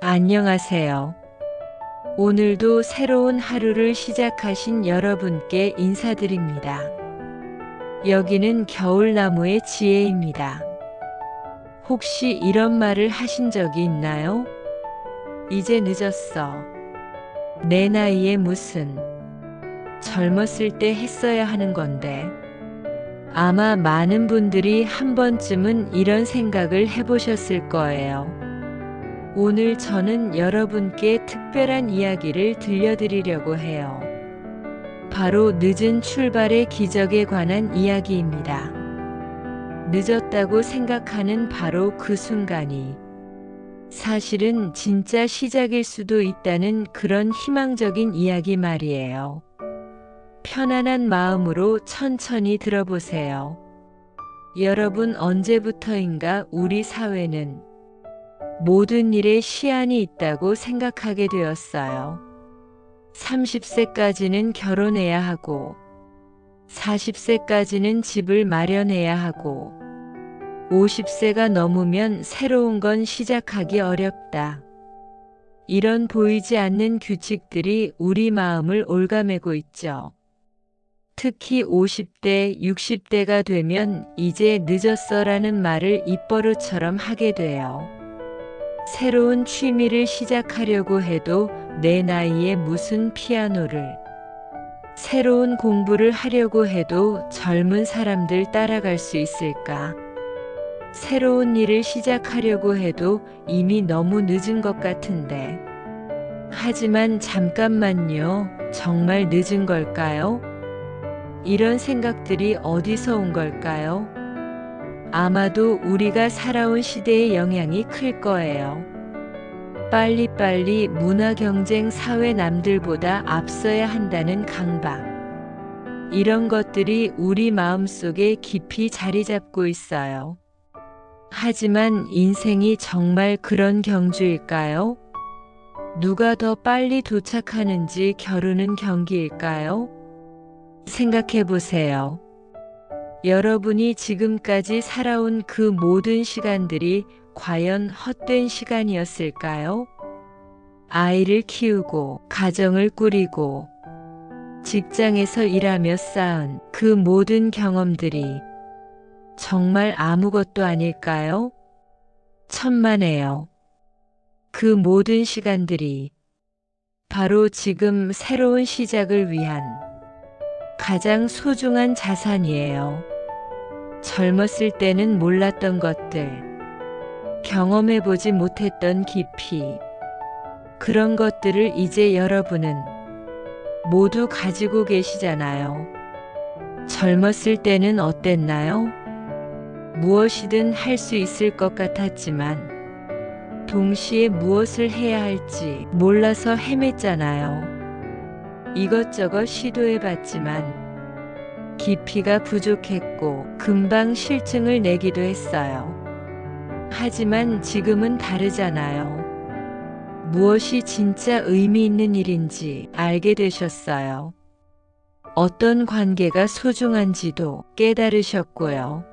안녕하세요. 오늘도 새로운 하루를 시작하신 여러분께 인사드립니다. 여기는 겨울나무의 지혜입니다. 혹시 이런 말을 하신 적이 있나요? 이제 늦었어. 내 나이에 무슨. 젊었을 때 했어야 하는 건데. 아마 많은 분들이 한 번쯤은 이런 생각을 해보셨을 거예요. 오늘 저는 여러분께 특별한 이야기를 들려드리려고 해요. 바로 늦은 출발의 기적에 관한 이야기입니다. 늦었다고 생각하는 바로 그 순간이 사실은 진짜 시작일 수도 있다는 그런 희망적인 이야기 말이에요. 편안한 마음으로 천천히 들어보세요. 여러분, 언제부터인가 우리 사회는 모든 일에 시한이 있다고 생각하게 되었어요. 30세까지는 결혼해야 하고, 40세까지는 집을 마련해야 하고, 50세가 넘으면 새로운 건 시작하기 어렵다. 이런 보이지 않는 규칙들이 우리 마음을 올가매고 있죠. 특히 50대, 60대가 되면 이제 늦었어라는 말을 입버릇처럼 하게 돼요. 새로운 취미를 시작하려고 해도 내 나이에 무슨 피아노를, 새로운 공부를 하려고 해도 젊은 사람들 따라갈 수 있을까? 새로운 일을 시작하려고 해도 이미 너무 늦은 것 같은데. 하지만 잠깐만요. 정말 늦은 걸까요? 이런 생각들이 어디서 온 걸까요? 아마도 우리가 살아온 시대의 영향이 클 거예요. 빨리빨리 문화 경쟁 사회, 남들보다 앞서야 한다는 강박. 이런 것들이 우리 마음속에 깊이 자리 잡고 있어요. 하지만 인생이 정말 그런 경주일까요? 누가 더 빨리 도착하는지 겨루는 경기일까요? 생각해 보세요. 여러분이 지금까지 살아온 그 모든 시간들이 과연 헛된 시간이었을까요? 아이를 키우고, 가정을 꾸리고, 직장에서 일하며 쌓은 그 모든 경험들이 정말 아무것도 아닐까요? 천만에요. 그 모든 시간들이 바로 지금 새로운 시작을 위한 가장 소중한 자산이에요. 젊었을 때는 몰랐던 것들, 경험해보지 못했던 깊이, 그런 것들을 이제 여러분은 모두 가지고 계시잖아요. 젊었을 때는 어땠나요? 무엇이든 할 수 있을 것 같았지만 동시에 무엇을 해야 할지 몰라서 헤맸잖아요. 이것저것 시도해봤지만 깊이가 부족했고 금방 실증을 내기도 했어요. 하지만 지금은 다르잖아요. 무엇이 진짜 의미 있는 일인지 알게 되셨어요. 어떤 관계가 소중한지도 깨달으셨고요.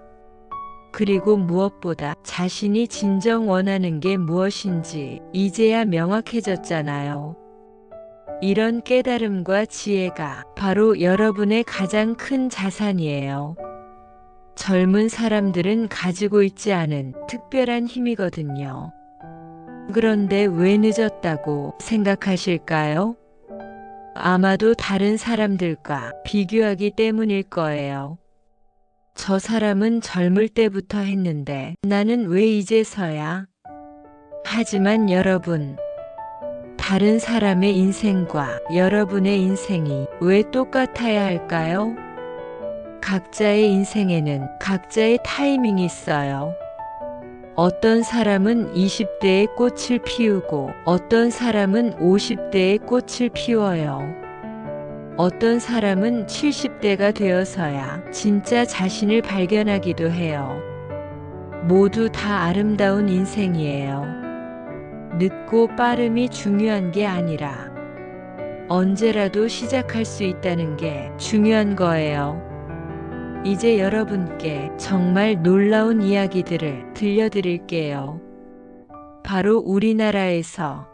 그리고 무엇보다 자신이 진정 원하는 게 무엇인지 이제야 명확해졌잖아요. 이런 깨달음과 지혜가 바로 여러분의 가장 큰 자산이에요. 젊은 사람들은 가지고 있지 않은 특별한 힘이거든요. 그런데 왜 늦었다고 생각하실까요? 아마도 다른 사람들과 비교하기 때문일 거예요. 저 사람은 젊을 때부터 했는데 나는 왜 이제서야? 하지만 여러분, 다른 사람의 인생과 여러분의 인생이 왜 똑같아야 할까요? 각자의 인생에는 각자의 타이밍이 있어요. 어떤 사람은 20대에 꽃을 피우고 어떤 사람은 50대에 꽃을 피워요. 어떤 사람은 70대가 되어서야 진짜 자신을 발견하기도 해요. 모두 다 아름다운 인생이에요. 늦고 빠름이 중요한 게 아니라 언제라도 시작할 수 있다는 게 중요한 거예요. 이제 여러분께 정말 놀라운 이야기들을 들려드릴게요. 바로 우리나라에서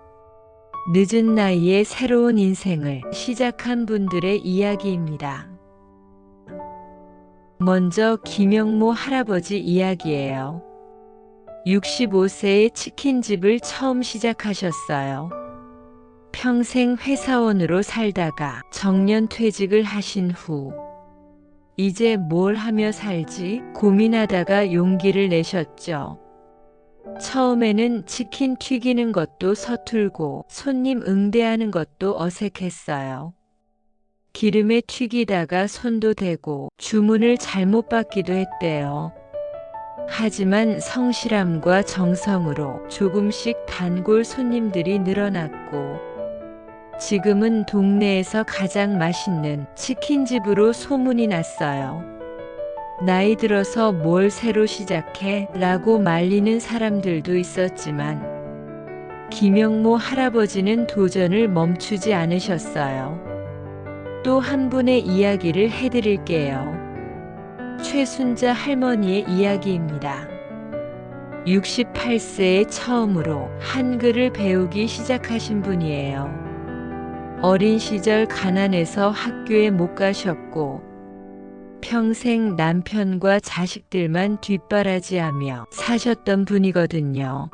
늦은 나이에 새로운 인생을 시작한 분들의 이야기입니다. 먼저 김영모 할아버지 이야기예요. 65세에 치킨집을 처음 시작하셨어요. 평생 회사원으로 살다가 정년 퇴직을 하신 후 이제 뭘 하며 살지 고민하다가 용기를 내셨죠. 처음에는 치킨 튀기는 것도 서툴고 손님 응대하는 것도 어색했어요. 기름에 튀기다가 손도 대고 주문을 잘못 받기도 했대요. 하지만 성실함과 정성으로 조금씩 단골 손님들이 늘어났고 지금은 동네에서 가장 맛있는 치킨집으로 소문이 났어요. 나이 들어서 뭘 새로 시작해? 라고 말리는 사람들도 있었지만 김영모 할아버지는 도전을 멈추지 않으셨어요. 또 한 분의 이야기를 해드릴게요. 최순자 할머니의 이야기입니다. 68세에 처음으로 한글을 배우기 시작하신 분이에요. 어린 시절 가난해서 학교에 못 가셨고 평생 남편과 자식들만 뒷바라지하며 사셨던 분이거든요.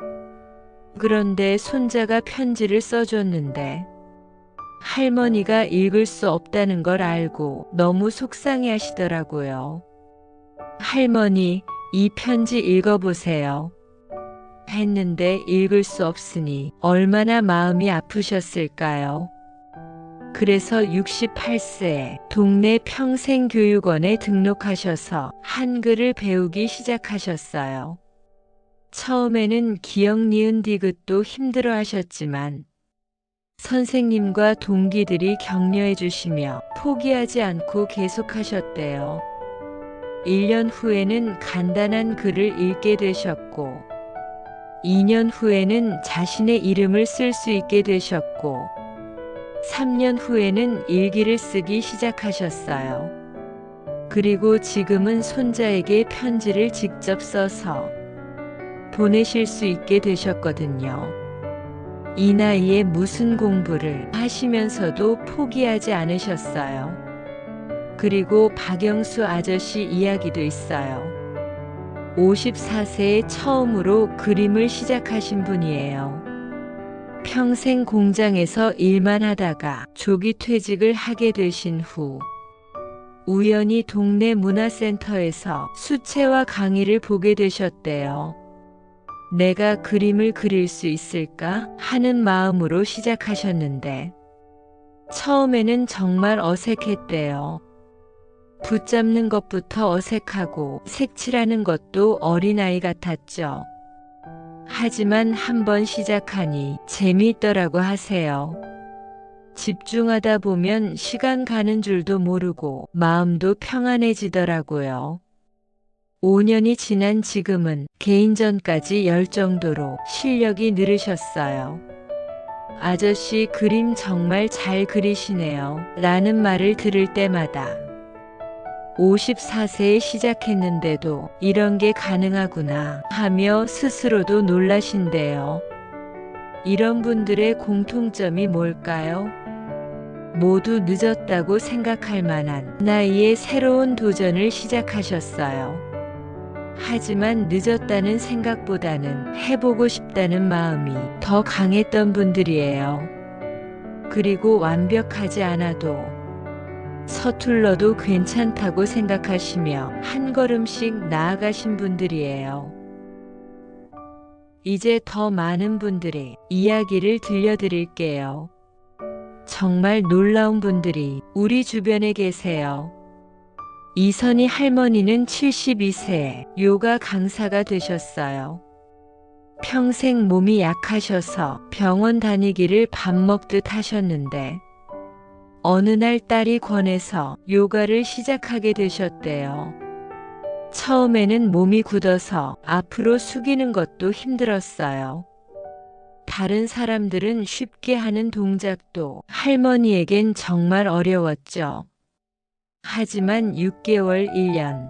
그런데 손자가 편지를 써줬는데 할머니가 읽을 수 없다는 걸 알고 너무 속상해 하시더라고요. 할머니, 이 편지 읽어보세요. 했는데 읽을 수 없으니 얼마나 마음이 아프셨을까요? 그래서 68세에 동네 평생교육원에 등록하셔서 한글을 배우기 시작하셨어요. 처음에는 기역 니은 디귿도 힘들어 하셨지만 선생님과 동기들이 격려해 주시며 포기하지 않고 계속하셨대요. 1년 후에는 간단한 글을 읽게 되셨고 2년 후에는 자신의 이름을 쓸 수 있게 되셨고 3년 후에는 일기를 쓰기 시작하셨어요. 그리고 지금은 손자에게 편지를 직접 써서 보내실 수 있게 되셨거든요. 이 나이에 무슨 공부를 하시면서도 포기하지 않으셨어요. 그리고 박영수 아저씨 이야기도 있어요. 54세에 처음으로 그림을 시작하신 분이에요. 평생 공장에서 일만 하다가 조기 퇴직을 하게 되신 후 우연히 동네 문화센터에서 수채화 강의를 보게 되셨대요. 내가 그림을 그릴 수 있을까 하는 마음으로 시작하셨는데 처음에는 정말 어색했대요. 붙잡는 것부터 어색하고 색칠하는 것도 어린아이 같았죠. 하지만 한번 시작하니 재미있더라고 하세요. 집중하다 보면 시간 가는 줄도 모르고 마음도 평안해지더라고요. 5년이 지난 지금은 개인전까지 열 정도로 실력이 늘으셨어요. 아저씨 그림 정말 잘 그리시네요. 라는 말을 들을 때마다 54세에 시작했는데도 이런 게 가능하구나 하며 스스로도 놀라신대요. 이런 분들의 공통점이 뭘까요? 모두 늦었다고 생각할 만한 나이에 새로운 도전을 시작하셨어요. 하지만 늦었다는 생각보다는 해보고 싶다는 마음이 더 강했던 분들이에요. 그리고 완벽하지 않아도 서툴러도 괜찮다고 생각하시며 한 걸음씩 나아가신 분들이에요. 이제 더 많은 분들의 이야기를 들려드릴게요. 정말 놀라운 분들이 우리 주변에 계세요. 이선희 할머니는 72세에 요가 강사가 되셨어요. 평생 몸이 약하셔서 병원 다니기를 밥 먹듯 하셨는데 어느 날 딸이 권해서 요가를 시작하게 되셨대요. 처음에는 몸이 굳어서 앞으로 숙이는 것도 힘들었어요. 다른 사람들은 쉽게 하는 동작도 할머니에겐 정말 어려웠죠. 하지만 6개월, 1년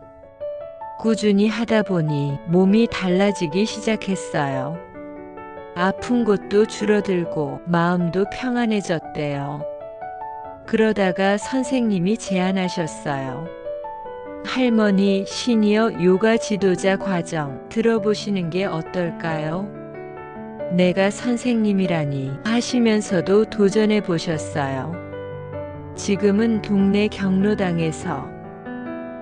꾸준히 하다 보니 몸이 달라지기 시작했어요. 아픈 곳도 줄어들고 마음도 평안해졌대요. 그러다가 선생님이 제안하셨어요. 할머니 시니어 요가 지도자 과정 들어보시는 게 어떨까요? 내가 선생님이라니 하시면서도 도전해 보셨어요. 지금은 동네 경로당에서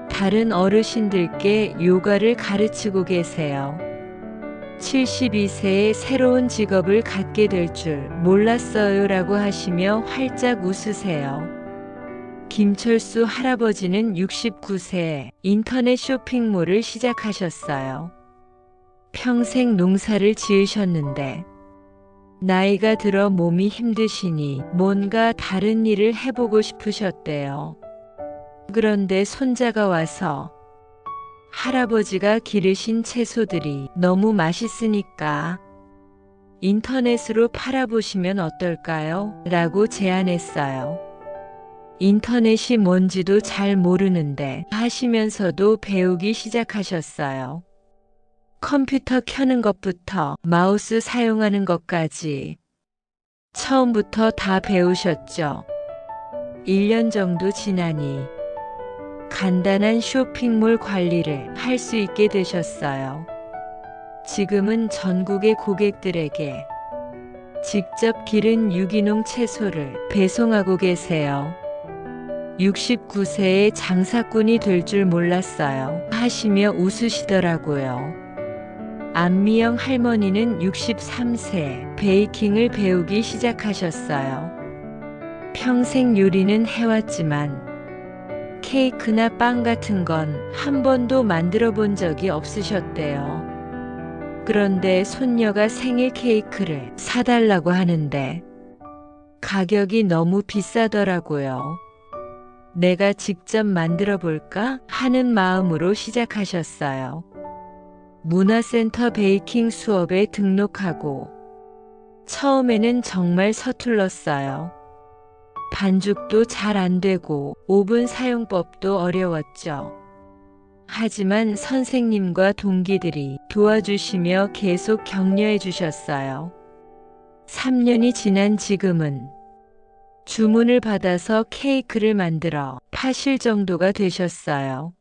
다른 어르신들께 요가를 가르치고 계세요. 72세에 새로운 직업을 갖게 될 줄 몰랐어요 라고 하시며 활짝 웃으세요. 김철수 할아버지는 69세에 인터넷 쇼핑몰을 시작하셨어요. 평생 농사를 지으셨는데 나이가 들어 몸이 힘드시니 뭔가 다른 일을 해보고 싶으셨대요. 그런데 손자가 와서 할아버지가 기르신 채소들이 너무 맛있으니까 인터넷으로 팔아보시면 어떨까요? 라고 제안했어요. 인터넷이 뭔지도 잘 모르는데 하시면서도 배우기 시작하셨어요. 컴퓨터 켜는 것부터 마우스 사용하는 것까지 처음부터 다 배우셨죠. 1년 정도 지나니 간단한 쇼핑몰 관리를 할 수 있게 되셨어요. 지금은 전국의 고객들에게 직접 기른 유기농 채소를 배송하고 계세요. 69세에 장사꾼이 될 줄 몰랐어요. 하시며 웃으시더라고요. 안미영 할머니는 63세에 베이킹을 배우기 시작하셨어요. 평생 요리는 해왔지만 케이크나 빵 같은 건 한 번도 만들어 본 적이 없으셨대요. 그런데 손녀가 생일 케이크를 사달라고 하는데 가격이 너무 비싸더라고요. 내가 직접 만들어 볼까 하는 마음으로 시작하셨어요. 문화센터 베이킹 수업에 등록하고 처음에는 정말 서툴렀어요. 반죽도 잘 안 되고 오븐 사용법도 어려웠죠. 하지만 선생님과 동기들이 도와주시며 계속 격려해 주셨어요. 3년이 지난 지금은 주문을 받아서 케이크를 만들어 파실 정도가 되셨어요.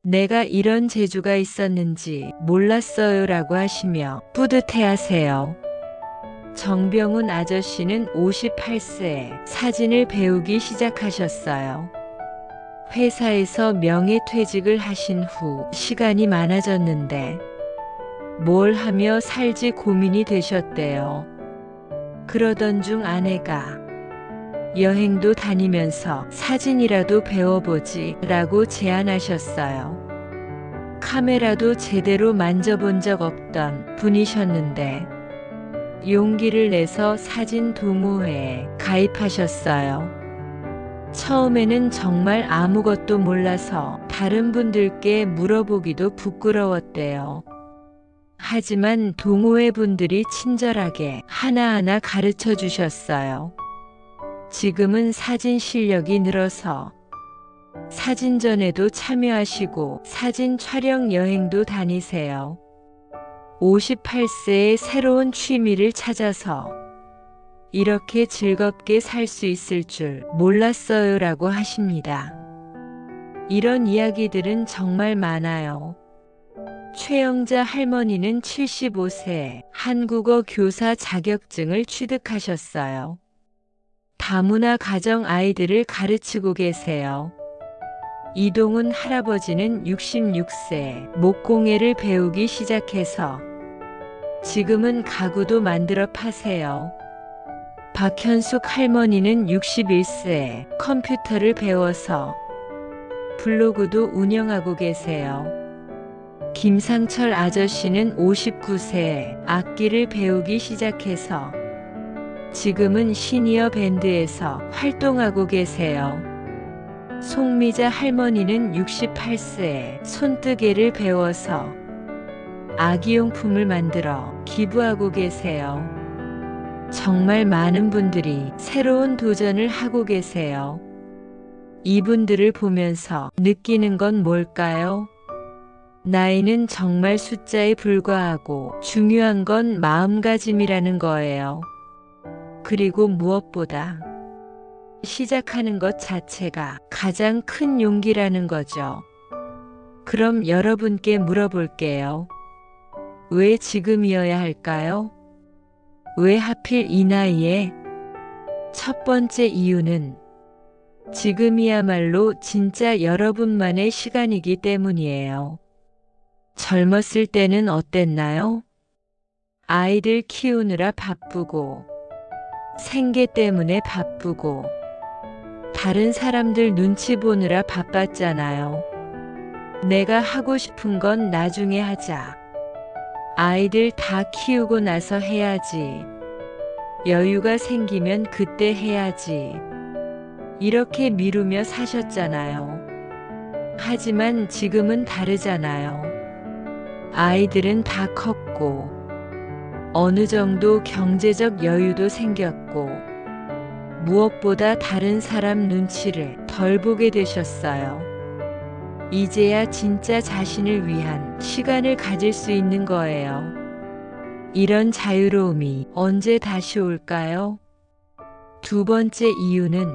내가 이런 재주가 있었는지 몰랐어요 라고 하시며 뿌듯해 하세요. 정병훈 아저씨는 58세에 사진을 배우기 시작하셨어요. 회사에서 명예퇴직을 하신 후 시간이 많아졌는데 뭘 하며 살지 고민이 되셨대요. 그러던 중 아내가 여행도 다니면서 사진이라도 배워보지 라고 제안하셨어요. 카메라도 제대로 만져본 적 없던 분이셨는데 용기를 내서 사진 동호회에 가입하셨어요. 처음에는 정말 아무것도 몰라서 다른 분들께 물어보기도 부끄러웠대요. 하지만 동호회 분들이 친절하게 하나하나 가르쳐 주셨어요. 지금은 사진 실력이 늘어서 사진전에도 참여하시고 사진 촬영 여행도 다니세요. 58세에 새로운 취미를 찾아서 이렇게 즐겁게 살 수 있을 줄 몰랐어요 라고 하십니다. 이런 이야기들은 정말 많아요. 최영자 할머니는 75세에 한국어 교사 자격증을 취득하셨어요. 다문화 가정 아이들을 가르치고 계세요. 이동훈 할아버지는 66세에 목공예를 배우기 시작해서 지금은 가구도 만들어 파세요. 박현숙 할머니는 61세에 컴퓨터를 배워서 블로그도 운영하고 계세요. 김상철 아저씨는 59세에 악기를 배우기 시작해서 지금은 시니어 밴드에서 활동하고 계세요. 송미자 할머니는 68세에 손뜨개를 배워서 아기용품을 만들어 기부하고 계세요. 정말 많은 분들이 새로운 도전을 하고 계세요. 이분들을 보면서 느끼는 건 뭘까요? 나이는 정말 숫자에 불과하고 중요한 건 마음가짐이라는 거예요. 그리고 무엇보다 시작하는 것 자체가 가장 큰 용기라는 거죠. 그럼 여러분께 물어볼게요. 왜 지금이어야 할까요? 왜 하필 이 나이에? 첫 번째 이유는 지금이야말로 진짜 여러분만의 시간이기 때문이에요. 젊었을 때는 어땠나요? 아이들 키우느라 바쁘고, 생계 때문에 바쁘고, 다른 사람들 눈치 보느라 바빴잖아요. 내가 하고 싶은 건 나중에 하자. 아이들 다 키우고 나서 해야지. 여유가 생기면 그때 해야지. 이렇게 미루며 사셨잖아요. 하지만 지금은 다르잖아요. 아이들은 다 컸고, 어느 정도 경제적 여유도 생겼고, 무엇보다 다른 사람 눈치를 덜 보게 되셨어요. 이제야 진짜 자신을 위한 시간을 가질 수 있는 거예요. 이런 자유로움이 언제 다시 올까요? 두 번째 이유는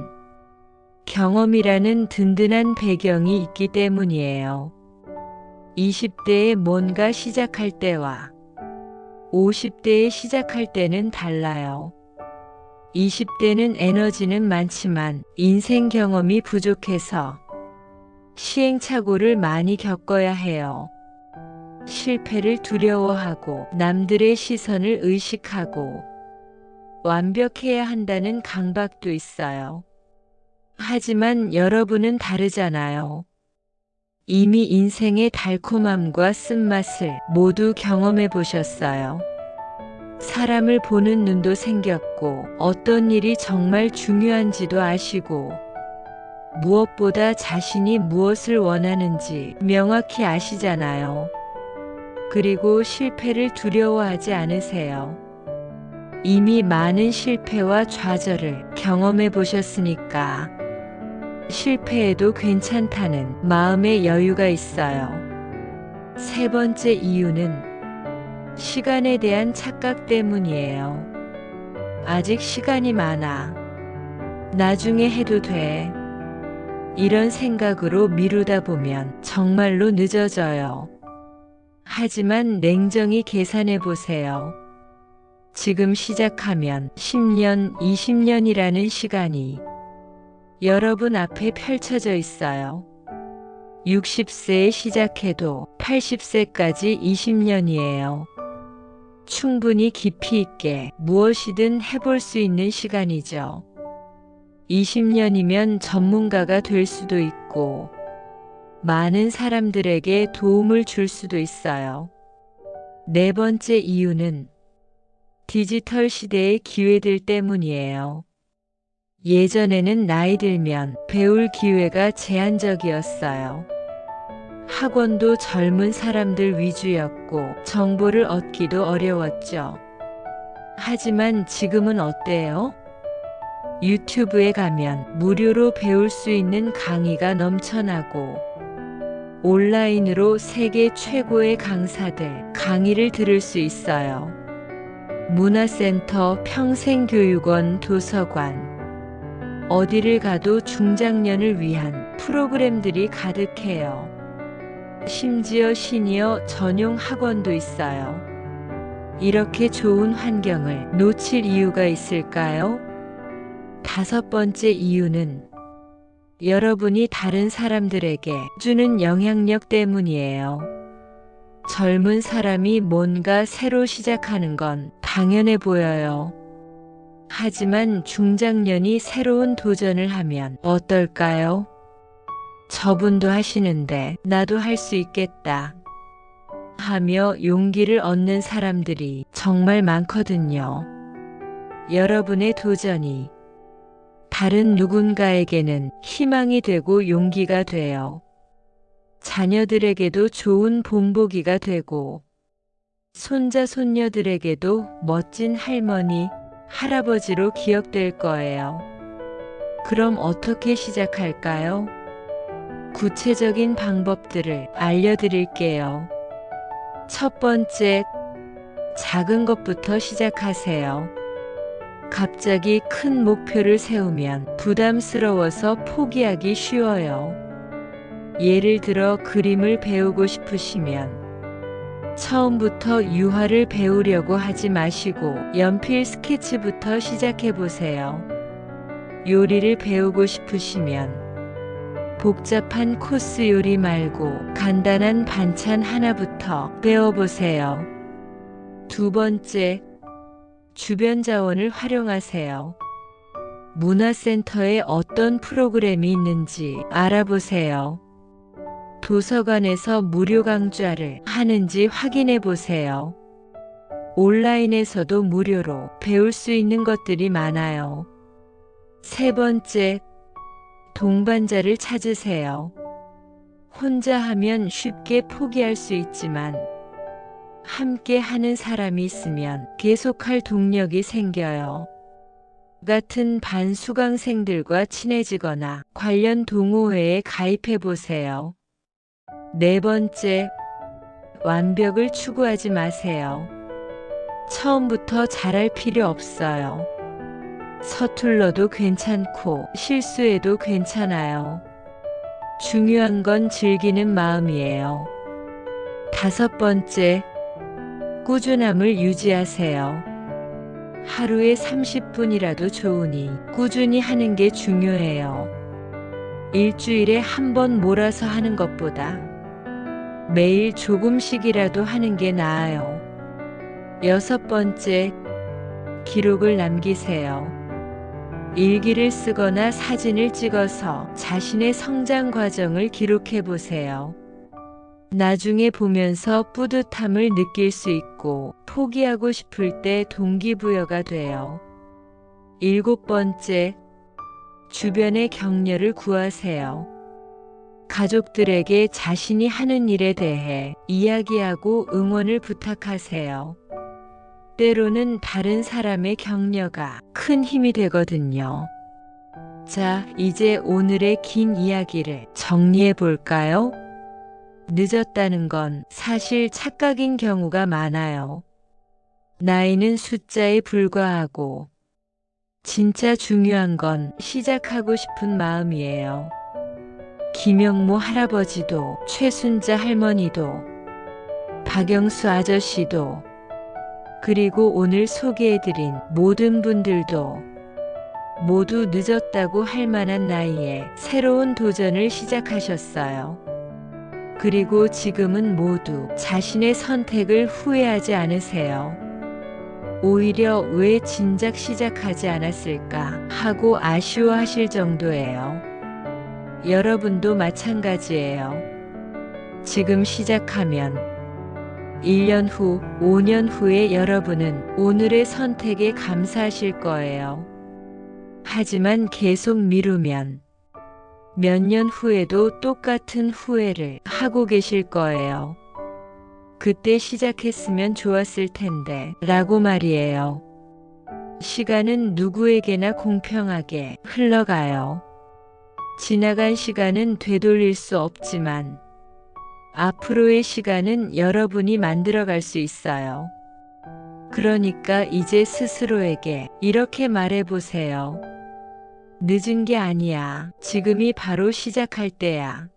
경험이라는 든든한 배경이 있기 때문이에요. 20대에 뭔가 시작할 때와 50대에 시작할 때는 달라요. 20대는 에너지는 많지만 인생 경험이 부족해서 시행착오를 많이 겪어야 해요. 실패를 두려워하고 남들의 시선을 의식하고 완벽해야 한다는 강박도 있어요. 하지만 여러분은 다르잖아요. 이미 인생의 달콤함과 쓴맛을 모두 경험해 보셨어요. 사람을 보는 눈도 생겼고 어떤 일이 정말 중요한지도 아시고 무엇보다 자신이 무엇을 원하는지 명확히 아시잖아요. 그리고 실패를 두려워하지 않으세요. 이미 많은 실패와 좌절을 경험해 보셨으니까 실패해도 괜찮다는 마음의 여유가 있어요. 세 번째 이유는 시간에 대한 착각 때문이에요. 아직 시간이 많아. 나중에 해도 돼. 이런 생각으로 미루다 보면 정말로 늦어져요. 하지만 냉정히 계산해 보세요. 지금 시작하면 10년, 20년이라는 시간이 여러분 앞에 펼쳐져 있어요. 60세에 시작해도 80세까지 20년이에요. 충분히 깊이 있게 무엇이든 해볼 수 있는 시간이죠. 20년이면 전문가가 될 수도 있고, 많은 사람들에게 도움을 줄 수도 있어요. 네 번째 이유는 디지털 시대의 기회들 때문이에요. 예전에는 나이 들면 배울 기회가 제한적이었어요. 학원도 젊은 사람들 위주였고 정보를 얻기도 어려웠죠. 하지만 지금은 어때요? 유튜브에 가면 무료로 배울 수 있는 강의가 넘쳐나고 온라인으로 세계 최고의 강사들 강의를 들을 수 있어요. 문화센터, 평생교육원, 도서관, 어디를 가도 중장년을 위한 프로그램들이 가득해요. 심지어 시니어 전용 학원도 있어요. 이렇게 좋은 환경을 놓칠 이유가 있을까요? 다섯 번째 이유는 여러분이 다른 사람들에게 주는 영향력 때문이에요. 젊은 사람이 뭔가 새로 시작하는 건 당연해 보여요. 하지만 중장년이 새로운 도전을 하면 어떨까요? 저분도 하시는데 나도 할 수 있겠다 하며 용기를 얻는 사람들이 정말 많거든요. 여러분의 도전이 다른 누군가에게는 희망이 되고 용기가 돼요. 자녀들에게도 좋은 본보기가 되고 손자 손녀들에게도 멋진 할머니, 할아버지로 기억될 거예요. 그럼 어떻게 시작할까요? 구체적인 방법들을 알려드릴게요. 첫 번째, 작은 것부터 시작하세요. 갑자기 큰 목표를 세우면 부담스러워서 포기하기 쉬워요. 예를 들어 그림을 배우고 싶으시면 처음부터 유화를 배우려고 하지 마시고 연필 스케치부터 시작해 보세요. 요리를 배우고 싶으시면 복잡한 코스 요리 말고 간단한 반찬 하나부터 배워보세요. 두 번째, 주변 자원을 활용하세요. 문화센터에 어떤 프로그램이 있는지 알아보세요. 도서관에서 무료 강좌를 하는지 확인해 보세요. 온라인에서도 무료로 배울 수 있는 것들이 많아요. 세 번째, 동반자를 찾으세요. 혼자 하면 쉽게 포기할 수 있지만 함께 하는 사람이 있으면 계속할 동력이 생겨요. 같은 반 수강생들과 친해지거나 관련 동호회에 가입해 보세요. 네 번째, 완벽을 추구하지 마세요. 처음부터 잘할 필요 없어요. 서툴러도 괜찮고 실수해도 괜찮아요. 중요한 건 즐기는 마음이에요. 다섯 번째, 꾸준함을 유지하세요. 하루에 30분이라도 좋으니 꾸준히 하는 게 중요해요. 일주일에 한 번 몰아서 하는 것보다 매일 조금씩이라도 하는 게 나아요. 여섯 번째, 기록을 남기세요. 일기를 쓰거나 사진을 찍어서 자신의 성장 과정을 기록해 보세요. 나중에 보면서 뿌듯함을 느낄 수 있고 포기하고 싶을 때 동기부여가 돼요. 일곱 번째, 주변의 격려를 구하세요. 가족들에게 자신이 하는 일에 대해 이야기하고 응원을 부탁하세요. 때로는 다른 사람의 격려가 큰 힘이 되거든요. 자, 이제 오늘의 긴 이야기를 정리해 볼까요? 늦었다는 건 사실 착각인 경우가 많아요. 나이는 숫자에 불과하고 진짜 중요한 건 시작하고 싶은 마음이에요. 김영모 할아버지도 최순자 할머니도 박영수 아저씨도 그리고 오늘 소개해드린 모든 분들도 모두 늦었다고 할 만한 나이에 새로운 도전을 시작하셨어요. 그리고 지금은 모두 자신의 선택을 후회하지 않으세요. 오히려 왜 진작 시작하지 않았을까 하고 아쉬워하실 정도예요. 여러분도 마찬가지예요. 지금 시작하면 1년 후, 5년 후에 여러분은 오늘의 선택에 감사하실 거예요. 하지만 계속 미루면 몇 년 후에도 똑같은 후회를 하고 계실 거예요. 그때 시작했으면 좋았을 텐데 라고 말이에요. 시간은 누구에게나 공평하게 흘러가요. 지나간 시간은 되돌릴 수 없지만 앞으로의 시간은 여러분이 만들어갈 수 있어요. 그러니까 이제 스스로에게 이렇게 말해보세요. 늦은 게 아니야. 지금이 바로 시작할 때야.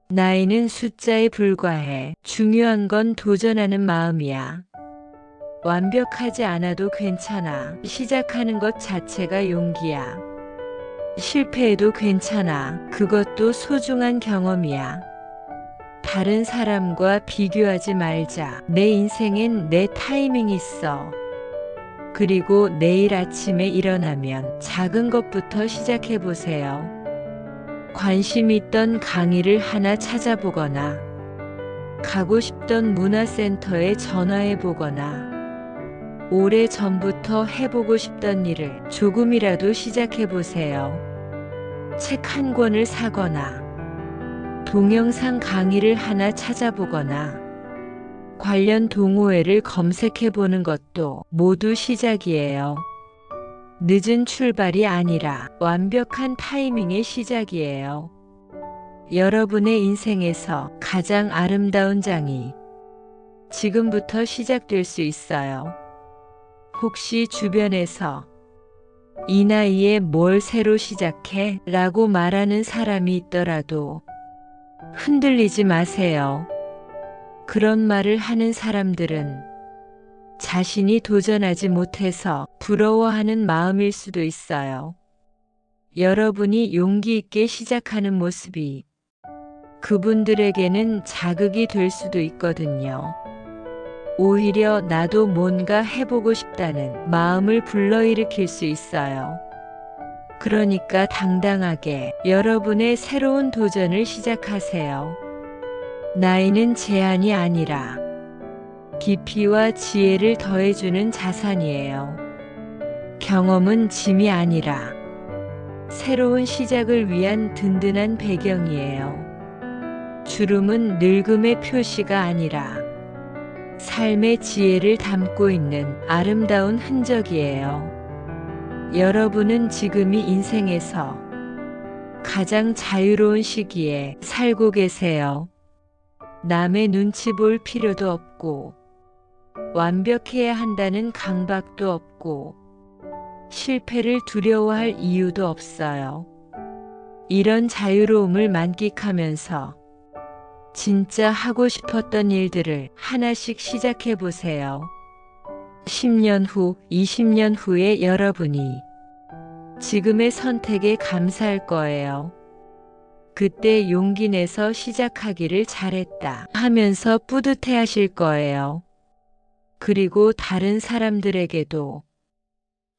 나이는 숫자에 불과해. 중요한 건 도전하는 마음이야. 완벽하지 않아도 괜찮아. 시작하는 것 자체가 용기야. 실패해도 괜찮아. 그것도 소중한 경험이야. 다른 사람과 비교하지 말자. 내 인생엔 내 타이밍이 있어. 그리고 내일 아침에 일어나면 작은 것부터 시작해 보세요. 관심 있던 강의를 하나 찾아보거나, 가고 싶던 문화센터에 전화해 보거나, 오래 전부터 해보고 싶던 일을 조금이라도 시작해 보세요. 책 한 권을 사거나, 동영상 강의를 하나 찾아보거나, 관련 동호회를 검색해 보는 것도 모두 시작이에요. 늦은 출발이 아니라 완벽한 타이밍의 시작이에요. 여러분의 인생에서 가장 아름다운 장이 지금부터 시작될 수 있어요. 혹시 주변에서 이 나이에 뭘 새로 시작해? 라고 말하는 사람이 있더라도 흔들리지 마세요. 그런 말을 하는 사람들은 자신이 도전하지 못해서 부러워하는 마음일 수도 있어요. 여러분이 용기 있게 시작하는 모습이 그분들에게는 자극이 될 수도 있거든요. 오히려 나도 뭔가 해보고 싶다는 마음을 불러일으킬 수 있어요. 그러니까 당당하게 여러분의 새로운 도전을 시작하세요. 나이는 제한이 아니라 깊이와 지혜를 더해주는 자산이에요. 경험은 짐이 아니라 새로운 시작을 위한 든든한 배경이에요. 주름은 늙음의 표시가 아니라 삶의 지혜를 담고 있는 아름다운 흔적이에요. 여러분은 지금이 인생에서 가장 자유로운 시기에 살고 계세요. 남의 눈치 볼 필요도 없고, 완벽해야 한다는 강박도 없고, 실패를 두려워할 이유도 없어요. 이런 자유로움을 만끽하면서 진짜 하고 싶었던 일들을 하나씩 시작해 보세요. 10년 후, 20년 후의 여러분이 지금의 선택에 감사할 거예요. 그때 용기 내서 시작하기를 잘했다 하면서 뿌듯해 하실 거예요. 그리고 다른 사람들에게도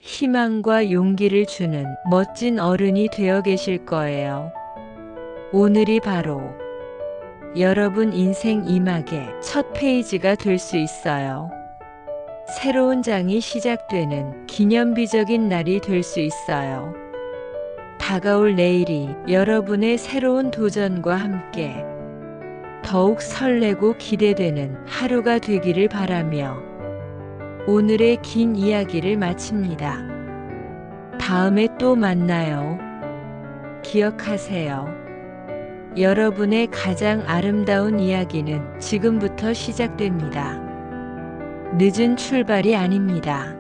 희망과 용기를 주는 멋진 어른이 되어 계실 거예요. 오늘이 바로 여러분 인생 2막의 첫 페이지가 될 수 있어요. 새로운 장이 시작되는 기념비적인 날이 될 수 있어요. 다가올 내일이 여러분의 새로운 도전과 함께 더욱 설레고 기대되는 하루가 되기를 바라며 오늘의 긴 이야기를 마칩니다. 다음에 또 만나요. 기억하세요. 여러분의 가장 아름다운 이야기는 지금부터 시작됩니다. 늦은 출발이 아닙니다.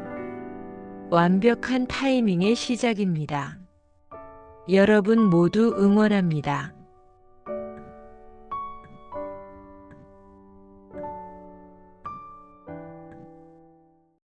완벽한 타이밍의 시작입니다. 여러분 모두 응원합니다.